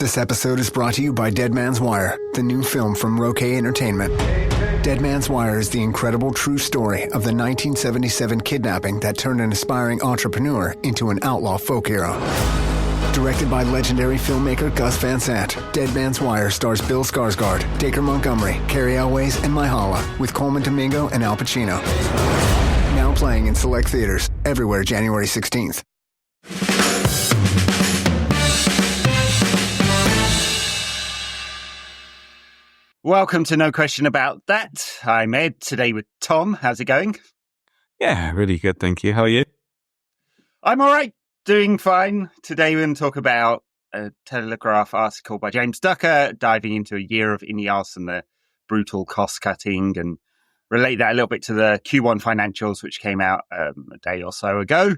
This episode is brought to you by Dead Man's Wire, the new film from Roquet Entertainment. Dead Man's Wire is the incredible true story of the 1977 kidnapping that turned an aspiring entrepreneur into an outlaw folk hero. Directed by legendary filmmaker Gus Van Sant, Dead Man's Wire stars Bill Skarsgård, Dacre Montgomery, Carrie Elways, and Myha'la, with Coleman Domingo and Al Pacino. Now playing in select theaters everywhere January 16th. Welcome to No Question About That. I'm Ed, today with Tom. How's it going? Yeah, really good, thank you. How are you? I'm all right, doing fine. Today we're going to talk about a Telegraph article by James Ducker, diving into a year of INEOS and the brutal cost-cutting, and relate that a little bit to the Q1 financials, which came out a day or so ago.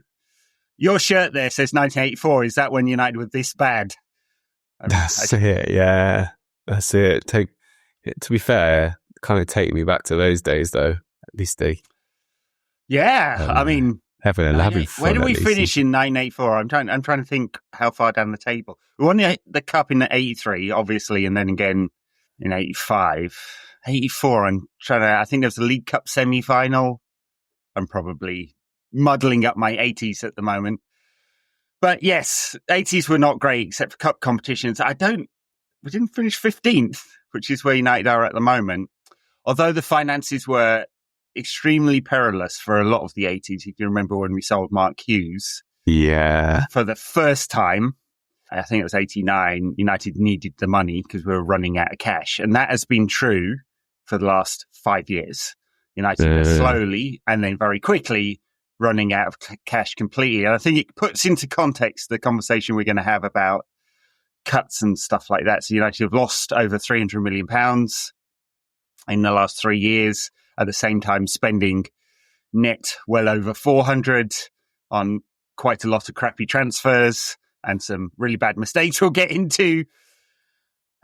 Your shirt there says 1984. Is that when United were this bad? That's it, yeah. That's it. To be fair, kind of take me back to those days, though. At least they, I mean, having fun. Where did we finish in 1984? I'm trying to think how far down the table. We won the cup in '83, obviously, and then again in '85, '84. I think there was a League Cup semi-final. I'm probably muddling up my '80s at the moment, but yes, '80s were not great except for cup competitions. We didn't finish 15th. Which is where United are at the moment. Although the finances were extremely perilous for a lot of the 80s. If you remember when we sold Mark Hughes. Yeah. For the first time, I think it was 89, United needed the money because we were running out of cash. And that has been true for the last 5 years. United are slowly and then very quickly running out of cash completely. And I think it puts into context the conversation we're going to have about cuts and stuff like that. So United have lost over £300 million in the last 3 years, at the same time spending net well over 400 on quite a lot of crappy transfers and some really bad mistakes we'll get into.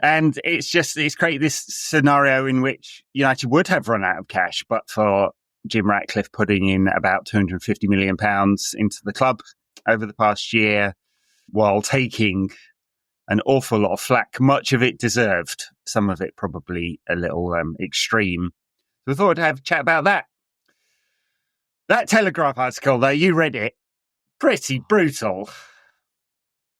And it's created this scenario in which United would have run out of cash, but for Jim Ratcliffe putting in about £250 million into the club over the past year, while taking an awful lot of flack, much of it deserved, some of it probably a little extreme. So I thought I'd have a chat about that. That Telegraph article, though, you read it. Pretty brutal.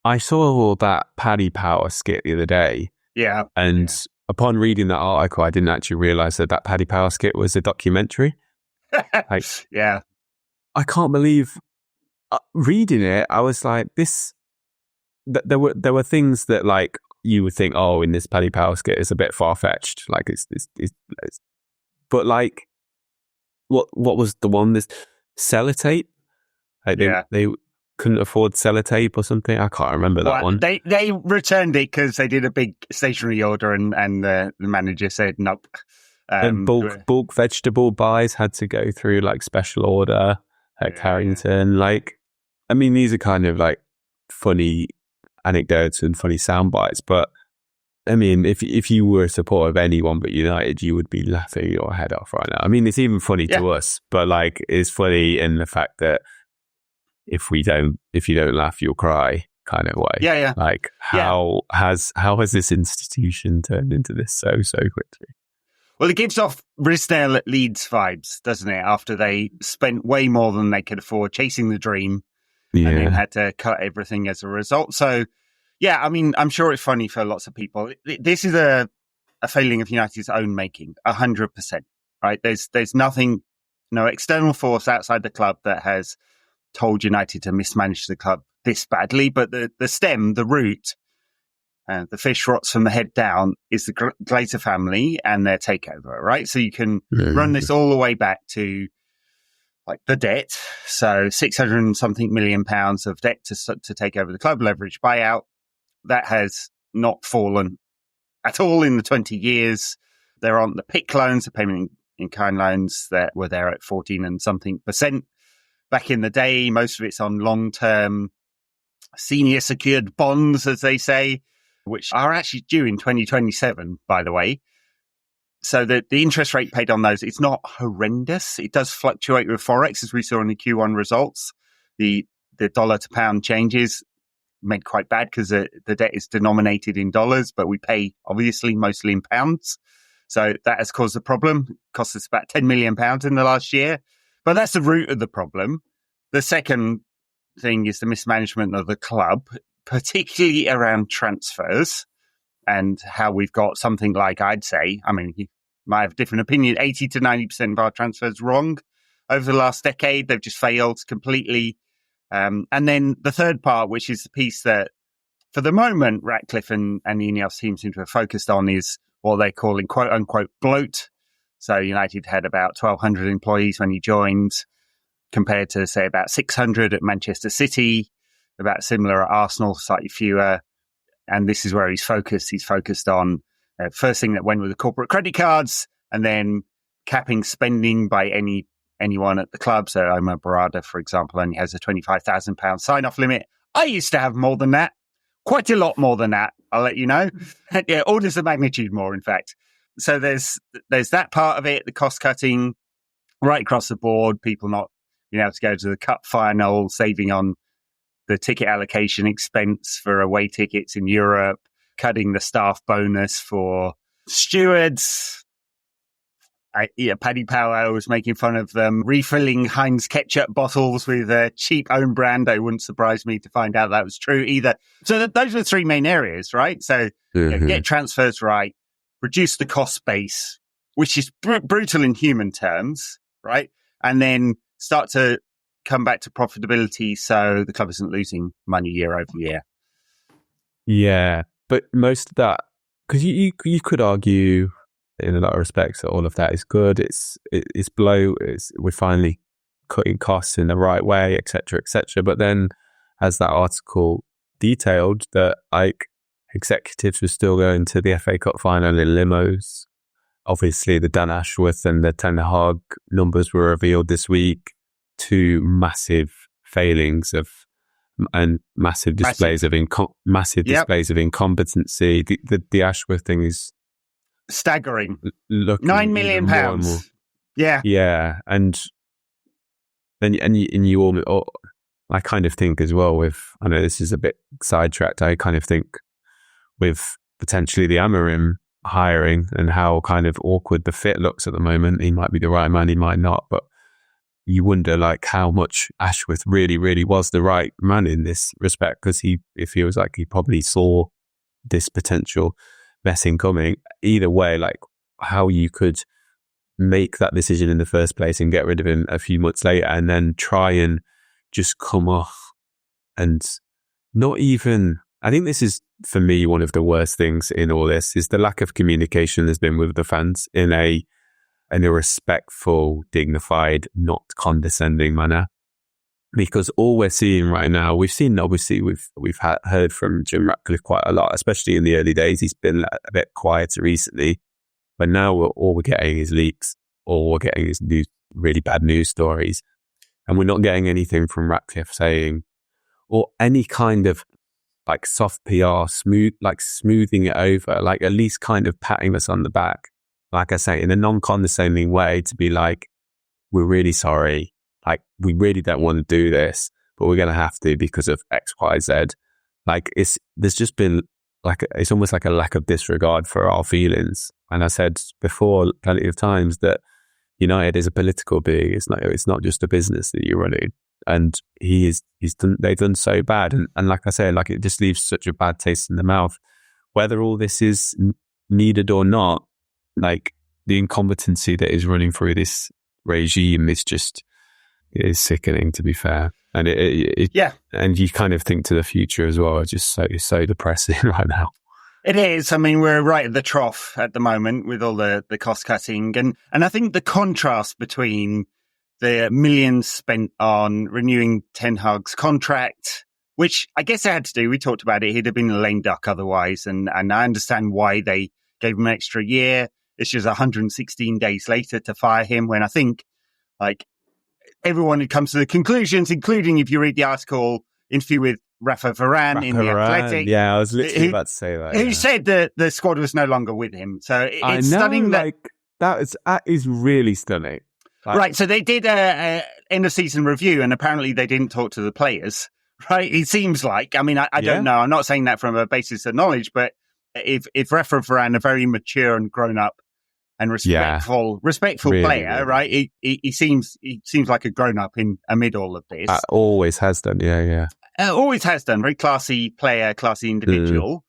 I saw that Paddy Power skit the other day. Yeah. And upon reading that article, I didn't actually realise that Paddy Power skit was a documentary. Yeah. I can't believe reading it. I was like, this. There were things that like you would think, oh, in this Paddy Power skit, it's a bit far fetched. Like it's but like what was the one? This sellotape. Like they couldn't afford sellotape or something. I can't remember that one. They returned it because they did a big stationery order, and the manager said nope. And bulk vegetable buys had to go through like special order at Carrington. Like, I mean, these are kind of like funny anecdotes and funny sound bites, but I mean, if you were a supporter of anyone but United, you would be laughing your head off right now. I mean, it's even funny to us, but like, it's funny in the fact that if you don't laugh, you'll cry kind of way. Yeah. Like, how has this institution turned into this so quickly? Well, it gives off Risdale at Leeds vibes, doesn't it? After they spent way more than they could afford chasing the dream. And then had to cut everything as a result. So, I mean, I'm sure it's funny for lots of people. This is a failing of United's own making, 100%, right? There's nothing, no external force outside the club that has told United to mismanage the club this badly. But the stem, the root, the fish rots from the head down is the Glazer family and their takeover, right? So you can run this all the way back to like the debt, so 600 and something million pounds of debt to take over the club, leverage buyout. That has not fallen at all in the 20 years. There aren't the PIK loans, the payment in kind loans that were there at 14 and something % back in the day. Most of it's on long-term senior secured bonds, as they say, which are actually due in 2027, by the way. So the interest rate paid on those, it's not horrendous. It does fluctuate with Forex, as we saw in the Q1 results. The dollar to pound changes. made quite bad because the debt is denominated in dollars, but we pay obviously mostly in pounds. So that has caused a problem. It cost us about £10 million in the last year. But that's the root of the problem. The second thing is the mismanagement of the club, particularly around transfers and how we've got something like, I'd say, I mean, you might have a different opinion, 80 to 90% of our transfers wrong over the last decade. They've just failed completely. And then the third part, which is the piece that for the moment, Ratcliffe and the INEOS team seem to have focused on, is what they're calling quote unquote bloat. So United had about 1,200 employees when he joined, compared to, say, about 600 at Manchester City, about similar at Arsenal, slightly fewer. And this is where he's focused. He's focused on first thing that went with the corporate credit cards, and then capping spending by anyone at the club. So Omar Barada, for example, only has a £25,000 sign-off limit. I used to have more than that, quite a lot more than that, I'll let you know. Yeah, orders of magnitude more, in fact. So there's that part of it, the cost-cutting right across the board, people not being able to go to the cup final, saving on the ticket allocation expense for away tickets in Europe, cutting the staff bonus for stewards. Paddy Power was making fun of them refilling Heinz ketchup bottles with a cheap own brand. It wouldn't surprise me to find out that was true either. So those are the three main areas, right? So get transfers right, reduce the cost base, which is brutal in human terms, right? And then start to come back to profitability so the club isn't losing money year over year. Yeah, but most of that, because you could argue in a lot of respects that all of that is good. It's we're finally cutting costs in the right way, etc., etc. But then, as that article detailed, that like executives were still going to the FA Cup final in limos. Obviously, the Dan Ashworth and the Ten Hag numbers were revealed this week. Two massive failings and massive displays of displays of incompetency. The Ashworth thing is staggering. £9 million. Yeah, and you all. I kind of think as well with. I know this is a bit sidetracked. I kind of think with potentially the Amorim hiring and how kind of awkward the fit looks at the moment. He might be the right man, he might not, but you wonder like how much Ashworth really, really was the right man in this respect, because it feels like he probably saw this potential messing coming. Either way, like how you could make that decision in the first place and get rid of him a few months later and then try and just come off and not even. I think this is, for me, one of the worst things in all this is the lack of communication there's been with the fans in a respectful, dignified, not condescending manner. Because all we're seeing right now, we've heard from Jim Ratcliffe quite a lot, especially in the early days. He's been a bit quieter recently, but now all we're getting is leaks, all we're getting is really bad news stories, and we're not getting anything from Ratcliffe saying, or any kind of like soft PR, smoothing it over, like at least kind of patting us on the back, like I say, in a non-condescending way, to be like, we're really sorry, like we really don't want to do this, but we're going to have to because of X, Y, Z. Like there's just been like, it's almost like a lack of disregard for our feelings. And I said before plenty of times that United is a political being. It's not just a business that you're running. And they've done so bad. And like I say, like it just leaves such a bad taste in the mouth. Whether all this is needed or not, like the incompetency that is running through this regime is sickening, to be fair. And and you kind of think to the future as well. It's just so depressing right now. It is. I mean, we're right at the trough at the moment with all the cost cutting. And I think the contrast between the millions spent on renewing Ten Hag's contract, which I guess it had to do, we talked about it, he'd have been a lame duck otherwise. And I understand why they gave him an extra year. It's just 116 days later to fire him, when I think like everyone had come to the conclusions, including if you read the interview with Rafa Varane in The Athletic. Yeah, I was literally about to say that. Who said that the squad was no longer with him. So it's stunning that is really stunning. Right, so they did a end of season review, and apparently they didn't talk to the players. right? It seems like. I mean, I don't know. I'm not saying that from a basis of knowledge, but if Rafa Varane, a very mature and grown up and respectful really, player, really. Right? He seems like a grown up amid all of this. Always has done, always has done. Very classy player, classy individual.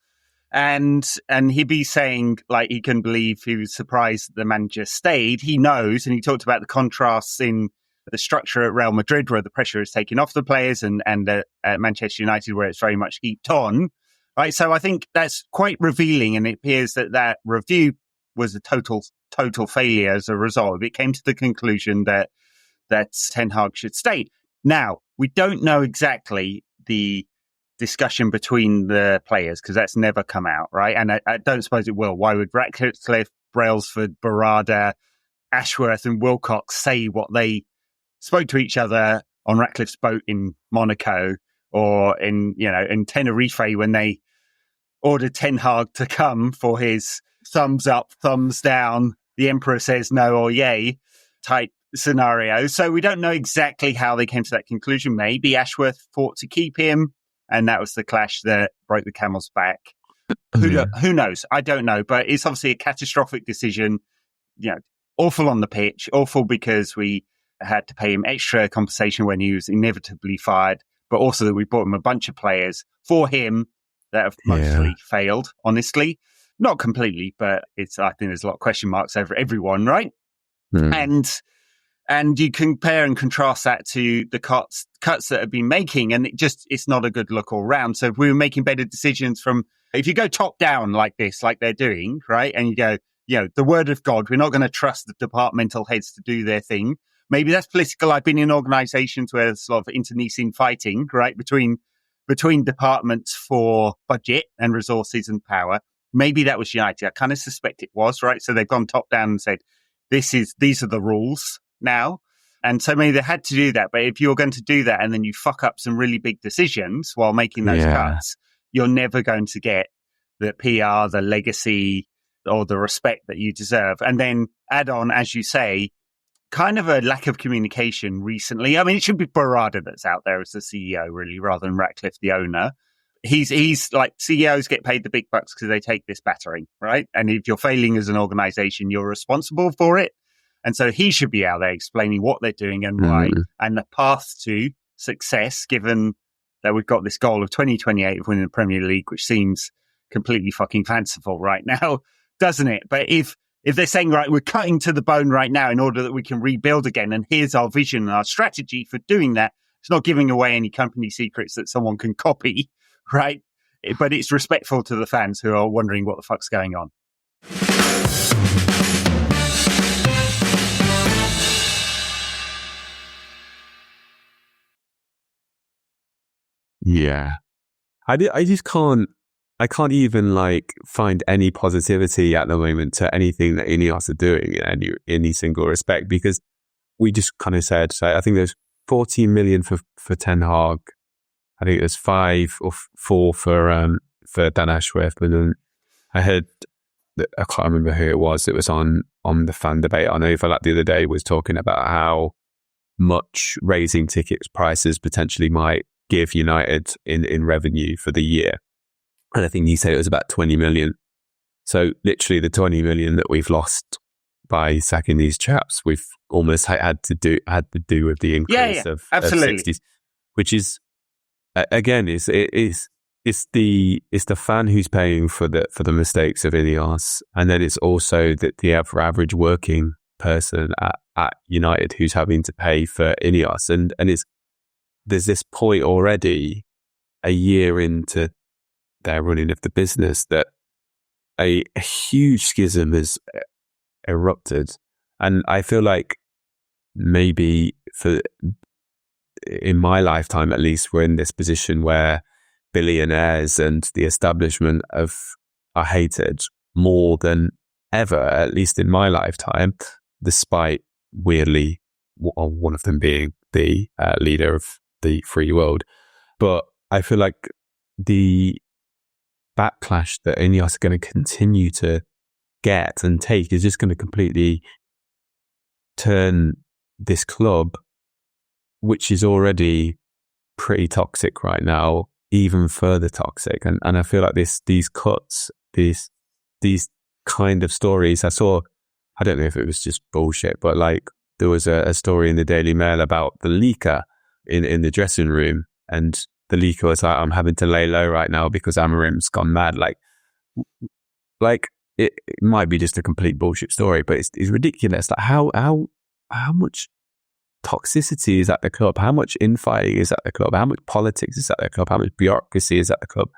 And he'd be saying, like, he couldn't believe he was surprised the manager stayed. He knows, and he talked about the contrasts in the structure at Real Madrid, where the pressure is taken off the players, and at Manchester United, where it's very much heaped on. Right. So I think that's quite revealing, and it appears that review was a total failure as a result. It came to the conclusion that Ten Hag should stay. Now, we don't know exactly the discussion between the players, because that's never come out, right? And I don't suppose it will. Why would Ratcliffe, Brailsford, Barada, Ashworth and Wilcox say what they spoke to each other on Ratcliffe's boat in Monaco, or in Tenerife when they ordered Ten Hag to come for his thumbs up, thumbs down, the emperor says no or yay type scenario. So we don't know exactly how they came to that conclusion. Maybe Ashworth fought to keep him, and that was the clash that broke the camel's back. Who knows? I don't know. But it's obviously a catastrophic decision. Awful on the pitch. Awful because we had to pay him extra compensation when he was inevitably fired. But also that we bought him a bunch of players for him that have mostly failed, honestly. Not completely, but I think there's a lot of question marks over everyone, right? And you compare and contrast that to the cuts that have been making, and it's not a good look all round. So if we were making better decisions if you go top down like this, like they're doing, right? And you go, the word of God, we're not going to trust the departmental heads to do their thing. Maybe that's political. I've been in organizations where there's a lot of internecine fighting, right? Between departments for budget and resources and power. Maybe that was United. I kind of suspect it was, right? So they've gone top down and said, these are the rules now. And so maybe they had to do that. But if you're going to do that and then you fuck up some really big decisions while making those cuts, you're never going to get the PR, the legacy, or the respect that you deserve. And then add on, as you say, kind of a lack of communication recently. I mean, it should be Barada that's out there as the CEO, really, rather than Ratcliffe, the owner. He's like, CEOs get paid the big bucks because they take this battering, right? And if you're failing as an organization, you're responsible for it. And so he should be out there explaining what they're doing and why, and the path to success, given that we've got this goal of 2028 of winning the Premier League, which seems completely fucking fanciful right now, doesn't it? But if they're saying, right, we're cutting to the bone right now in order that we can rebuild again, and here's our vision and our strategy for doing that, it's not giving away any company secrets that someone can copy, right? But it's respectful to the fans who are wondering what the fuck's going on. Yeah. I just can't even find any positivity at the moment to anything that INEOS are doing in any single respect, because we just kind of said, so I think there's 14 million for Ten Hag. I think there's 5 or 4 for Dan Ashworth. But then I heard, I can't remember who it was on the fan debate on Overlap the other day, was talking about how much raising tickets prices potentially might give United in revenue for the year. And I think he said it was about 20 million. So literally the 20 million that we've lost by sacking these chaps, we've almost had to do with the increase of 60s, which is, again, it's the fan who's paying for the mistakes of INEOS, and then it's also the average working person at United who's having to pay for INEOS, and there's this point already, a year into their running of the business, that a huge schism has erupted, and I feel like maybe in my lifetime at least, we're in this position where billionaires and the establishment are hated more than ever, at least in my lifetime, despite weirdly one of them being the leader of the free world. But I feel like the backlash that INEOS are going to continue to get and take is just going to completely turn this club, which is already pretty toxic right now, even further toxic. And I feel like these cuts, these kind of stories, I don't know if it was just bullshit, but like there was a story in the Daily Mail about the leaker in the dressing room, and the leaker was like, I'm having to lay low right now because Amorim's gone mad. Like it might be just a complete bullshit story, but it's ridiculous. Like how much toxicity is at the club? How much infighting is at the club? How much politics is at the club? How much bureaucracy is at the club?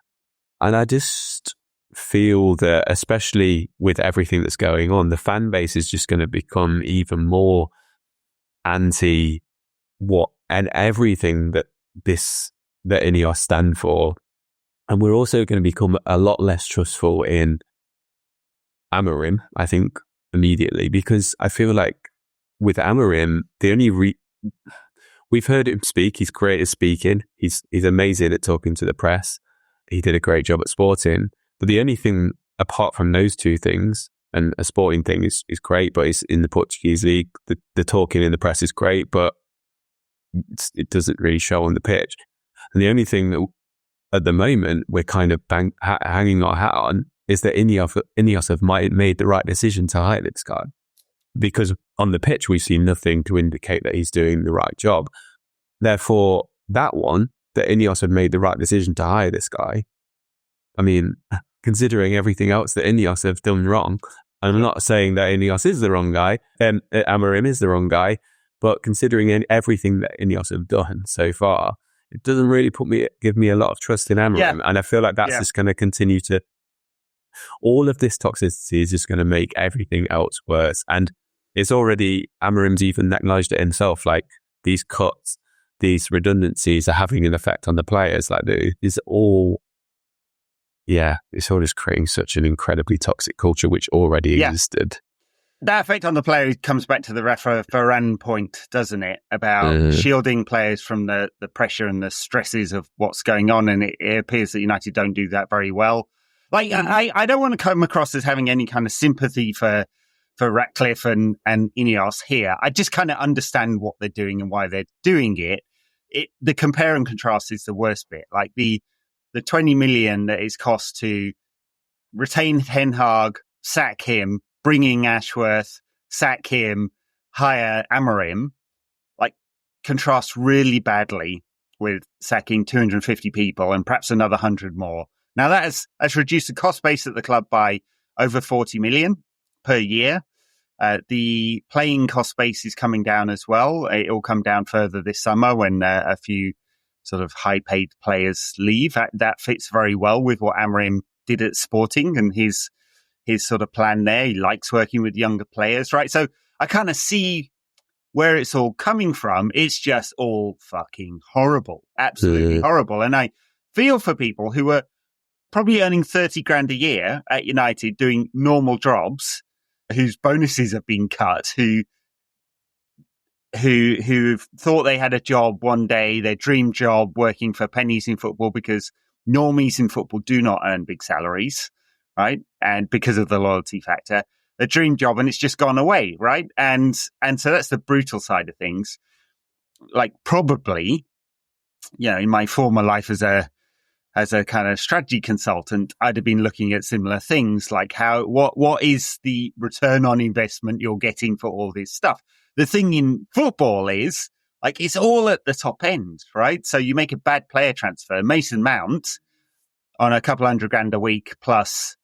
And I just feel that, especially with everything that's going on, the fan base is just going to become even more anti what and everything that INEOS stand for. And we're also going to become a lot less trustful in Amorim, I think, immediately, because I feel like with Amorim, we've heard him speak. He's great at speaking. He's amazing at talking to the press. He did a great job at Sporting. But the only thing apart from those two things, and a Sporting thing is great, but it's in the Portuguese league. The talking in the press is great, but it doesn't really show on the pitch. And the only thing that at the moment we're kind of hanging our hat on is that INEOS have made the right decision to hire this guy. Because on the pitch, we see nothing to indicate that he's doing the right job. Therefore, that INEOS have made the right decision to hire this guy. I mean, considering everything else that INEOS have done wrong, I'm not saying that INEOS is the wrong guy, Amorim is the wrong guy, but considering everything that INEOS have done so far, it doesn't really give me a lot of trust in Amorim. Yeah. And I feel like that's just going to continue to, all of this toxicity is just going to make everything else worse. And it's already, Amorim's even acknowledged it himself, like these cuts, these redundancies are having an effect on the players. Like it's all just creating such an incredibly toxic culture, which already existed. That effect on the player comes back to the Varane point, doesn't it? About shielding players from the pressure and the stresses of what's going on. And it appears that United don't do that very well. Like, I don't want to come across as having any kind of sympathy for Ratcliffe and INEOS here. I just kind of understand what they're doing and why they're doing it. The compare and contrast is the worst bit. Like the 20 million that it's cost to retain Ten Hag, sack him, bring in Ashworth, sack him, hire Amorim, like contrasts really badly with sacking 250 people and perhaps another 100 more. Now that has reduced the cost base at the club by over 40 million per year. The playing cost base is coming down as well. It will come down further this summer when a few sort of high-paid players leave. That fits very well with what Amorim did at Sporting and his sort of plan there. He likes working with younger players, right? So I kind of see where it's all coming from. It's just all fucking horrible, absolutely horrible. And I feel for people who are probably earning 30 grand a year at United doing normal jobs, whose bonuses have been cut, who thought they had a job one day, their dream job, working for pennies in football, because normies in football do not earn big salaries, right? And because of the loyalty factor, a dream job, and it's just gone away, right? And so that's the brutal side of things. Like probably, in my former life as a kind of strategy consultant, I'd have been looking at similar things like what is the return on investment you're getting for all this stuff? The thing in football is like it's all at the top end, right? So you make a bad player transfer, Mason Mount, on a couple $100,000 a week plus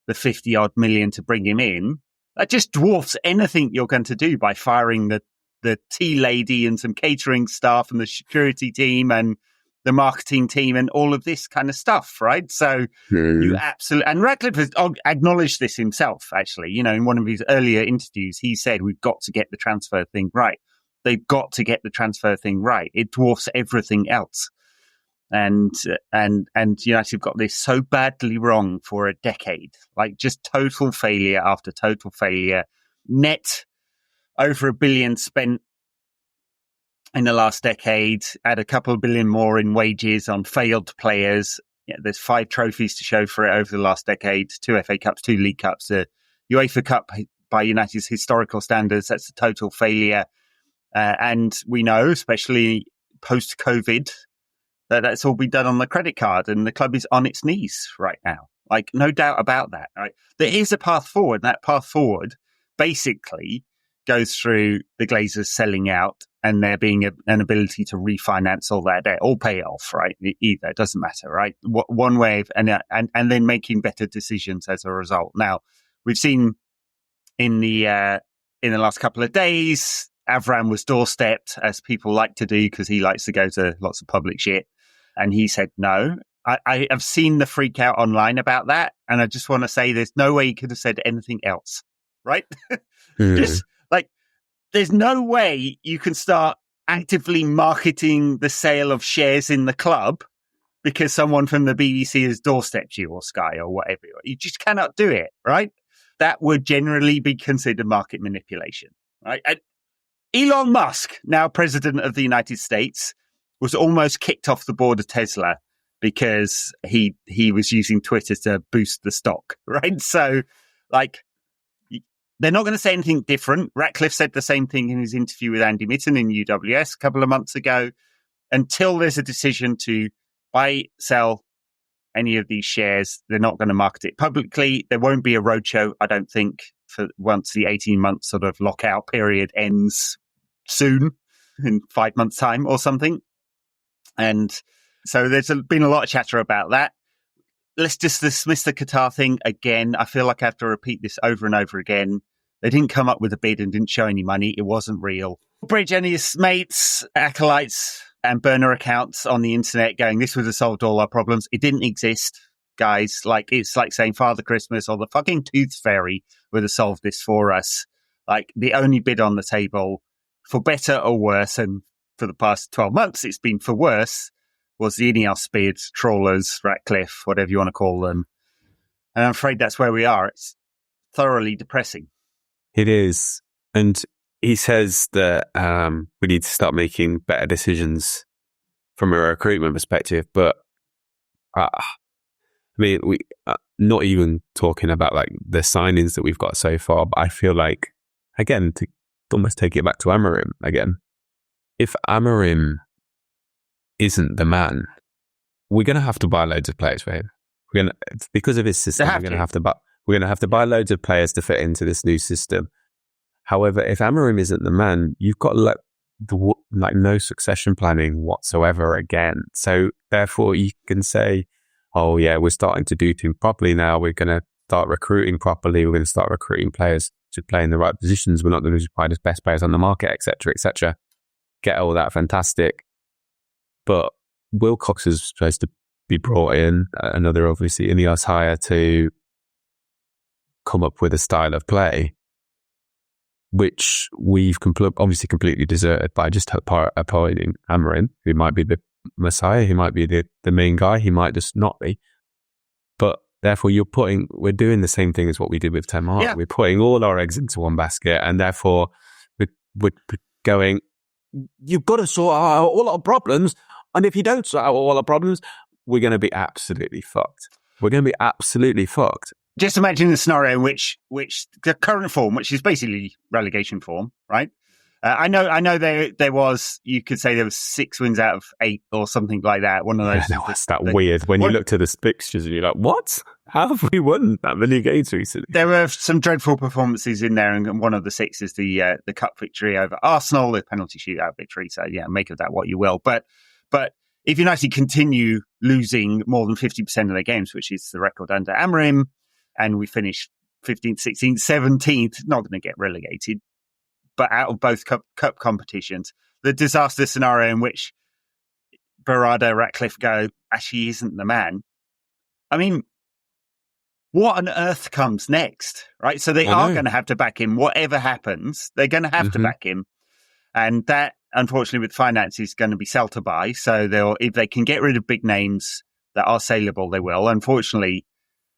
the 50 odd million to bring him in. That just dwarfs anything you're going to do by firing the tea lady and some catering staff and the security team and the marketing team and all of this kind of stuff, right? So you absolutely, and Ratcliffe has acknowledged this himself, actually. In one of his earlier interviews, he said, we've got to get the transfer thing right. They've got to get the transfer thing right. It dwarfs everything else. And United have got this so badly wrong for a decade, like just total failure after total failure. Net over $1 billion spent in the last decade, add a couple of billion more in wages on failed players. There's 5 trophies to show for it over the last decade, 2 FA Cups, 2 League Cups, the UEFA Cup by United's historical standards. That's a total failure. And we know, especially post-COVID, That's all been done on the credit card, and the club is on its knees right now. Like, no doubt about that. Right? There is a path forward. That path forward basically goes through the Glazers selling out and there being an ability to refinance all that debt or pay it off, right? Either, it doesn't matter, right? One way of, and then making better decisions as a result. Now, we've seen in the last couple of days, Avram was doorstepped, as people like to do, because he likes to go to lots of public shit. And he said no. I have seen the freak out online about that. And I just want to say there's no way he could have said anything else, right? Just like, there's no way you can start actively marketing the sale of shares in the club because someone from the BBC has doorstepped you, or Sky or whatever. You just cannot do it, right? That would generally be considered market manipulation, right? And Elon Musk, now president of the United States, was almost kicked off the board of Tesla because he was using Twitter to boost the stock, right? So, like, they're not going to say anything different. Ratcliffe said the same thing in his interview with Andy Mitten in UWS a couple of months ago. Until there's a decision to buy, sell any of these shares, they're not going to market it publicly. There won't be a roadshow, I don't think, for once the 18-month sort of lockout period ends soon, in 5 months' time or something. And so there's been a lot of chatter about that. Let's just dismiss the Qatar thing again. I feel like I have to repeat this over and over again. They didn't come up with a bid and didn't show any money. It wasn't real. Bridge and his mates, acolytes, and burner accounts on the internet going, this would have solved all our problems. It didn't exist, guys. Like, it's like saying Father Christmas or the fucking Tooth Fairy would have solved this for us. Like, the only bid on the table, for better or worse, and for the past 12 months, it's been for worse, was the INEOS bid, trawlers, Ratcliffe, whatever you want to call them. And I'm afraid that's where we are. It's thoroughly depressing. It is. And he says that we need to start making better decisions from a recruitment perspective. But I mean, we not even talking about like the signings that we've got so far. But I feel like, again, to almost take it back to Amorim again, if Amorim isn't the man, we're going to have to buy loads of players for him. Because of his system, we're going to have to buy loads of players to fit into this new system. However, if Amorim isn't the man, you've got no succession planning whatsoever again. So therefore, you can say, "Oh yeah, we're starting to do things properly now. We're going to start recruiting properly. We're going to start recruiting players to play in the right positions. We're not going to buy the best players on the market, etc., etc." Get all that fantastic, but Wilcox is supposed to be brought in, another obviously INEOS hire, to come up with a style of play, which we've obviously completely deserted by just appointing Amorim, who might be the messiah, he might be the main guy, he might just not be. But therefore, we're doing the same thing as what we did with Ten Hag. Yeah. We're putting all our eggs into one basket, and therefore we're going, you've got to sort out all our problems. And if you don't sort out all our problems, we're going to be absolutely fucked. We're going to be absolutely fucked. Just imagine the scenario in which the current form, which is basically relegation form, right? I know there was, you could say there was 6 wins out of 8 or something like that. One of those. Yeah, that's weird. When you look to the fixtures and you're like, what? How have we won that many games recently? There were some dreadful performances in there, and one of the 6 is the cup victory over Arsenal, the penalty shootout victory. So yeah, make of that what you will. But if United continue losing more than 50% of their games, which is the record under Amorim, and we finish 15th, 16th, 17th, not going to get relegated, but out of both cup competitions, the disaster scenario in which Berardo, Ratcliffe go, actually he isn't the man. I mean, what on earth comes next, right? So they are going to have to back him. Whatever happens, they're going to have to back him. And that, unfortunately, with finance is going to be sell to buy. So if they can get rid of big names that are saleable, they will. Unfortunately,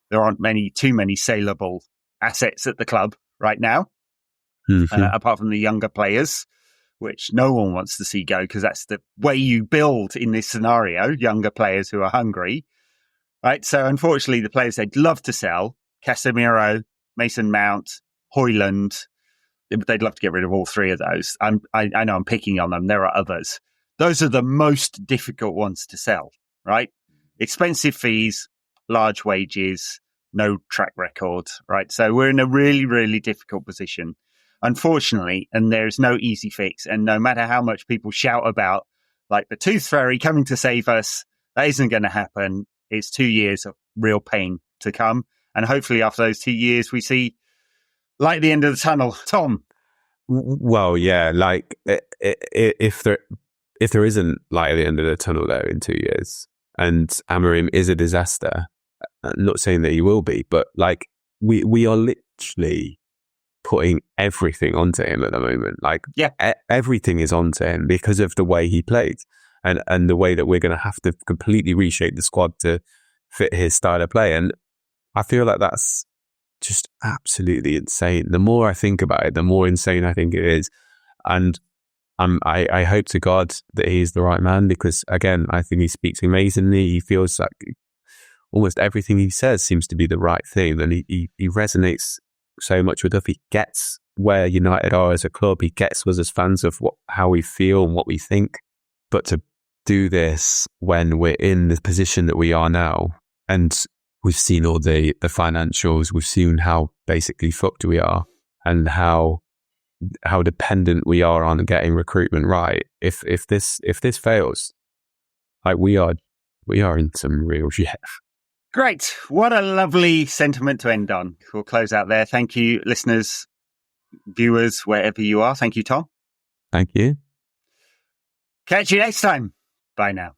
there aren't too many saleable assets at the club right now, apart from the younger players, which no one wants to see go, because that's the way you build in this scenario, younger players who are hungry, right? So unfortunately, the players they'd love to sell, Casemiro, Mason Mount, Højlund, they'd love to get rid of all 3 of those. I know I'm picking on them. There are others. those are the most difficult ones to sell, right? Expensive fees, large wages, no track record, right? So we're in a really, really difficult position, unfortunately, and there's no easy fix. And no matter how much people shout about like the tooth fairy coming to save us, that isn't going to happen. It's 2 years of real pain to come. And hopefully after those 2 years, we see light at the end of the tunnel. Tom? Well, yeah, like if there isn't light at the end of the tunnel though in 2 years, and Amorim is a disaster, I'm not saying that he will be, but like we are literally putting everything onto him at the moment. Like everything is onto him because of the way he played and the way that we're going to have to completely reshape the squad to fit his style of play. And I feel like that's just absolutely insane. The more I think about it, the more insane I think it is. And I hope to God that he's the right man, because again, I think he speaks amazingly. He feels like almost everything he says seems to be the right thing. And he resonates so much with us. He gets where United are as a club. He gets us as fans of how we feel and what we think. But to do this when we're in the position that we are now, and we've seen all the financials, we've seen how basically fucked we are, and how dependent we are on getting recruitment right. If this fails, like we are in some real shit. Great. What a lovely sentiment to end on. We'll close out there. Thank you, listeners, viewers, wherever you are. Thank you, Tom. Thank you. Catch you next time. Bye now.